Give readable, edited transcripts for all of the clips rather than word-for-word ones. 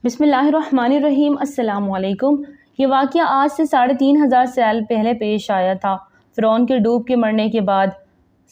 بسم اللہ الرحمن الرحیم۔ السلام علیکم۔ یہ واقعہ آج سے 3500 سال پہلے پیش آیا تھا۔ فرعون کے ڈوب کے مرنے کے بعد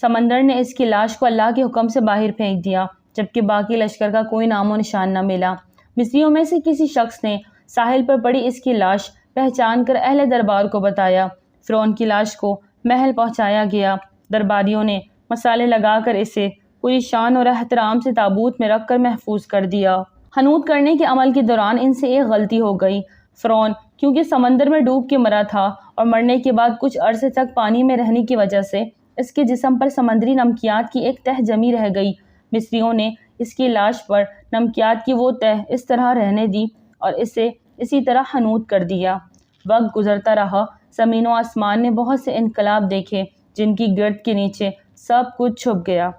سمندر نے اس کی لاش کو اللہ کے حکم سے باہر پھینک دیا، جبکہ باقی لشکر کا کوئی نام و نشان نہ ملا۔ مصریوں میں سے کسی شخص نے ساحل پر پڑی اس کی لاش پہچان کر اہل دربار کو بتایا۔ فرعون کی لاش کو محل پہنچایا گیا۔ درباریوں نے مسالے لگا کر اسے پوری شان اور احترام سے تابوت میں رکھ کر محفوظ کر دیا۔ حنوط کرنے کے عمل کے دوران ان سے ایک غلطی ہو گئی۔ فرعون کیونکہ سمندر میں ڈوب کے مرا تھا اور مرنے کے بعد کچھ عرصے تک پانی میں رہنے کی وجہ سے اس کے جسم پر سمندری نمکیات کی ایک تہ جمی رہ گئی۔ مصریوں نے اس کی لاش پر نمکیات کی وہ تہ اس طرح رہنے دی اور اسے اسی طرح حنوط کر دیا۔ وقت گزرتا رہا، زمین و آسمان نے بہت سے انقلاب دیکھے جن کی گرد کے نیچے سب کچھ چھپ گیا،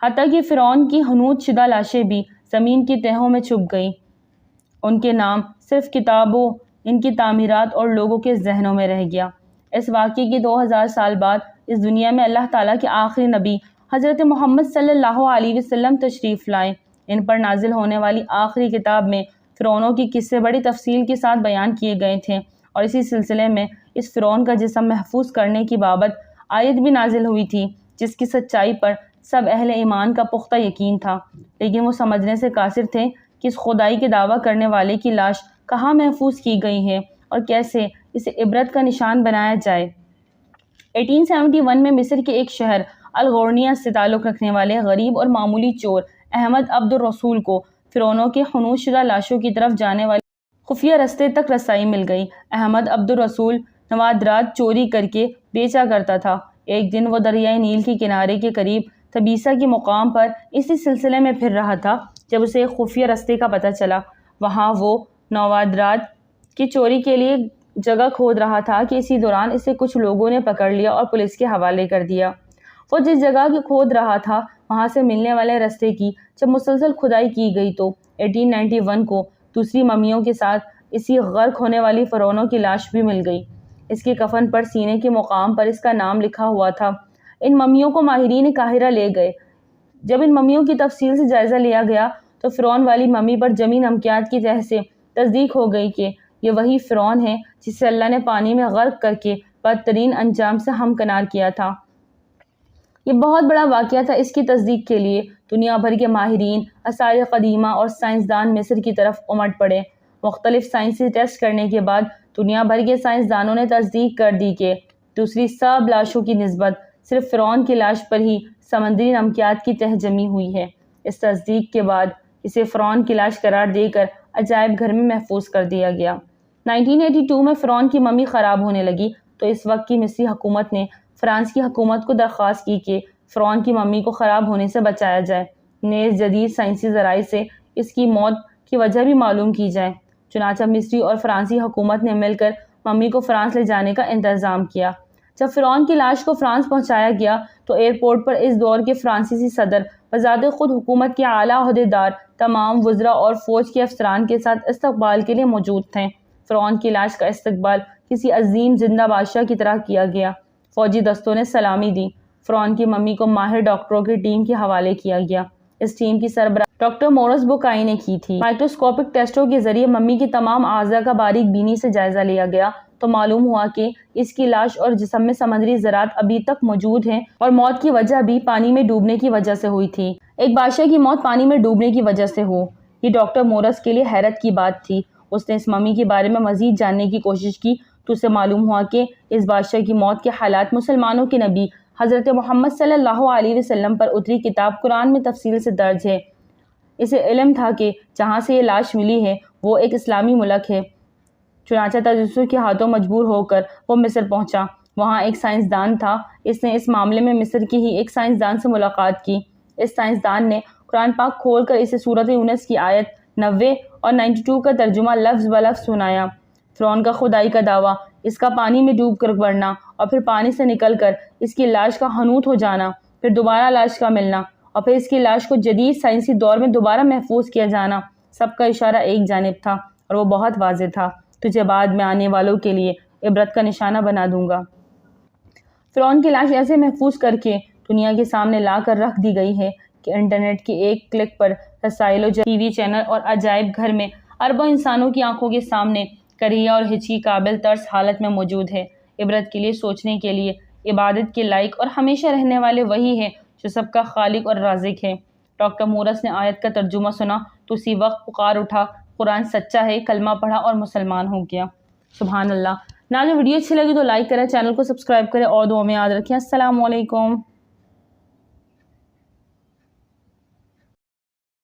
حتیٰ کہ فرعون کی حنوط شدہ لاشیں بھی زمین کی تہوں میں چھپ گئیں۔ ان کے نام صرف کتابوں، ان کی تعمیرات اور لوگوں کے ذہنوں میں رہ گیا۔ اس واقعے کے 2000 سال بعد اس دنیا میں اللہ تعالیٰ کے آخری نبی حضرت محمد صلی اللہ علیہ وسلم تشریف لائے۔ ان پر نازل ہونے والی آخری کتاب میں فرعونوں کی قصے بڑی تفصیل کے ساتھ بیان کیے گئے تھے، اور اسی سلسلے میں اس فرعون کا جسم محفوظ کرنے کی بابت آیت بھی نازل ہوئی تھی، جس کی سچائی پر سب اہل ایمان کا پختہ یقین تھا، لیکن وہ سمجھنے سے قاصر تھے کہ اس خدائی کے دعویٰ کرنے والے کی لاش کہاں محفوظ کی گئی ہے اور کیسے اسے عبرت کا نشان بنایا جائے۔ 1871 میں مصر کے ایک شہر الغورنیہ سے تعلق رکھنے والے غریب اور معمولی چور احمد عبد الرسول کو فرعونوں کے حنوط شدہ لاشوں کی طرف جانے والے خفیہ رستے تک رسائی مل گئی۔ احمد عبد الرسول نوادرات چوری کر کے بیچا کرتا تھا۔ ایک دن وہ دریائے نیل کے کنارے کے قریب تبیسا کے مقام پر اسی سلسلے میں پھر رہا تھا جب اسے ایک خفیہ رستے کا پتہ چلا۔ وہاں وہ نوادرات کی چوری کے لیے جگہ کھود رہا تھا کہ اسی دوران اسے کچھ لوگوں نے پکڑ لیا اور پولیس کے حوالے کر دیا۔ وہ جس جگہ کی کھود رہا تھا وہاں سے ملنے والے رستے کی جب مسلسل کھدائی کی گئی تو 1891 کو دوسری ممیوں کے ساتھ اسی غرق ہونے والی فرعونوں کی لاش بھی مل گئی۔ اس کے کفن پر سینے کے مقام پر اس کا نام لکھا ہوا تھا۔ ان ممیوں کو ماہرین قاہرہ لے گئے۔ جب ان ممیوں کی تفصیل سے جائزہ لیا گیا تو فرعون والی ممی پر جمی نمکیات کی تہ سے تصدیق ہو گئی کہ یہ وہی فرعون ہے جسے اللہ نے پانی میں غرق کر کے بدترین انجام سے ہمکنار کیا تھا۔ یہ بہت بڑا واقعہ تھا۔ اس کی تصدیق کے لیے دنیا بھر کے ماہرین، آثار قدیمہ اور سائنسدان مصر کی طرف امٹ پڑے۔ مختلف سائنسی ٹیسٹ کرنے کے بعد دنیا بھر کے سائنسدانوں نے تصدیق کر دی کہ دوسری سب لاشوں کی نسبت صرف فرعون کی لاش پر ہی سمندری نمکیات کی تہ جمی ہوئی ہے۔ اس تصدیق کے بعد اسے فرعون کی لاش قرار دے کر عجائب گھر میں محفوظ کر دیا گیا۔ 1982 میں فرعون کی ممی خراب ہونے لگی تو اس وقت کی مصری حکومت نے فرانس کی حکومت کو درخواست کی کہ فرعون کی ممی کو خراب ہونے سے بچایا جائے، نیز جدید سائنسی ذرائع سے اس کی موت کی وجہ بھی معلوم کی جائے۔ چنانچہ مصری اور فرانسی حکومت نے مل کر ممی کو فرانس لے جانے کا انتظام کیا۔ جب فرعون کی لاش کو فرانس پہنچایا گیا تو ایئرپورٹ پر اس دور کے فرانسیسی صدر بذات خود حکومت کے اعلیٰ عہدیدار تمام وزراء اور فوج کے افسران کے ساتھ استقبال کے لیے موجود تھے۔ فرعون کی لاش کا استقبال کسی عظیم زندہ بادشاہ کی طرح کیا گیا۔ فوجی دستوں نے سلامی دی۔ فرعون کی ممی کو ماہر ڈاکٹروں کی ٹیم کے حوالے کیا گیا۔ اس ٹیم کی سربراہ ڈاکٹر مورس بوکائی نے کی تھی۔ مائکروسکوپک ٹیسٹوں کے ذریعے ممی کے تمام اعضاء کا باریک بینی سے جائزہ لیا گیا تو معلوم ہوا کہ اس کی لاش اور جسم میں سمندری ذرات ابھی تک موجود ہیں اور موت کی وجہ بھی پانی میں ڈوبنے کی وجہ سے ہوئی تھی۔ ایک بادشاہ کی موت پانی میں ڈوبنے کی وجہ سے ہو، یہ ڈاکٹر مورس کے لیے حیرت کی بات تھی۔ اس نے اس ممی کے بارے میں مزید جاننے کی کوشش کی تو اسے معلوم ہوا کہ اس بادشاہ کی موت کے حالات مسلمانوں کے نبی حضرت محمد صلی اللہ علیہ وسلم پر اتری کتاب قرآن میں تفصیل سے درج ہے۔ اسے علم تھا کہ جہاں سے یہ لاش ملی ہے وہ ایک اسلامی ملک ہے۔ چنانچہ تجسس کے ہاتھوں مجبور ہو کر وہ مصر پہنچا۔ وہاں ایک سائنسدان تھا۔ اس نے اس معاملے میں مصر کی ہی ایک سائنسدان سے ملاقات کی۔ اس سائنسدان نے قرآن پاک کھول کر اسے سورۃ یونس کی آیت 90 اور 92 کا ترجمہ لفظ بلفظ سنایا۔ فرعون کا خدائی کا دعویٰ، اس کا پانی میں ڈوب کر مرنا اور پھر پانی سے نکل کر اس کی لاش کا حنوط ہو جانا، پھر دوبارہ لاش کا ملنا اور پھر اس کی لاش کو جدید سائنسی دور میں دوبارہ محفوظ کیا جانا، سب کا اشارہ ایک جانب تھا اور وہ بہت واضح تھا: تجھے بعد میں آنے والوں کے لیے عبرت کا نشانہ بنا دوں گا۔ فرعون کی لاش ایسے محفوظ کر کے دنیا کے سامنے لا کر رکھ دی گئی ہے کہ انٹرنیٹ کے ایک کلک پر رسائل و ٹی وی چینل اور عجائب گھر میں اربوں انسانوں کی آنکھوں کے سامنے کریہ اور ہچ کی قابل ترس حالت میں موجود ہے۔ عبرت کے لیے، سوچنے کے لیے، عبادت کے لائق اور ہمیشہ رہنے والے وہی ہے جو سب کا خالق اور رازق ہے۔ ڈاکٹر مورس نے آیت کا ترجمہ سنا تو اسی وقت پکار اٹھا، قرآن سچا ہے، کلمہ پڑھا اور مسلمان ہو گیا۔ سبحان اللہ۔ ناظرین، ویڈیو اچھی لگی تو لائک کریں، چینل کو سبسکرائب کریں اور دعا میں یاد رکھیں۔ السلام علیکم۔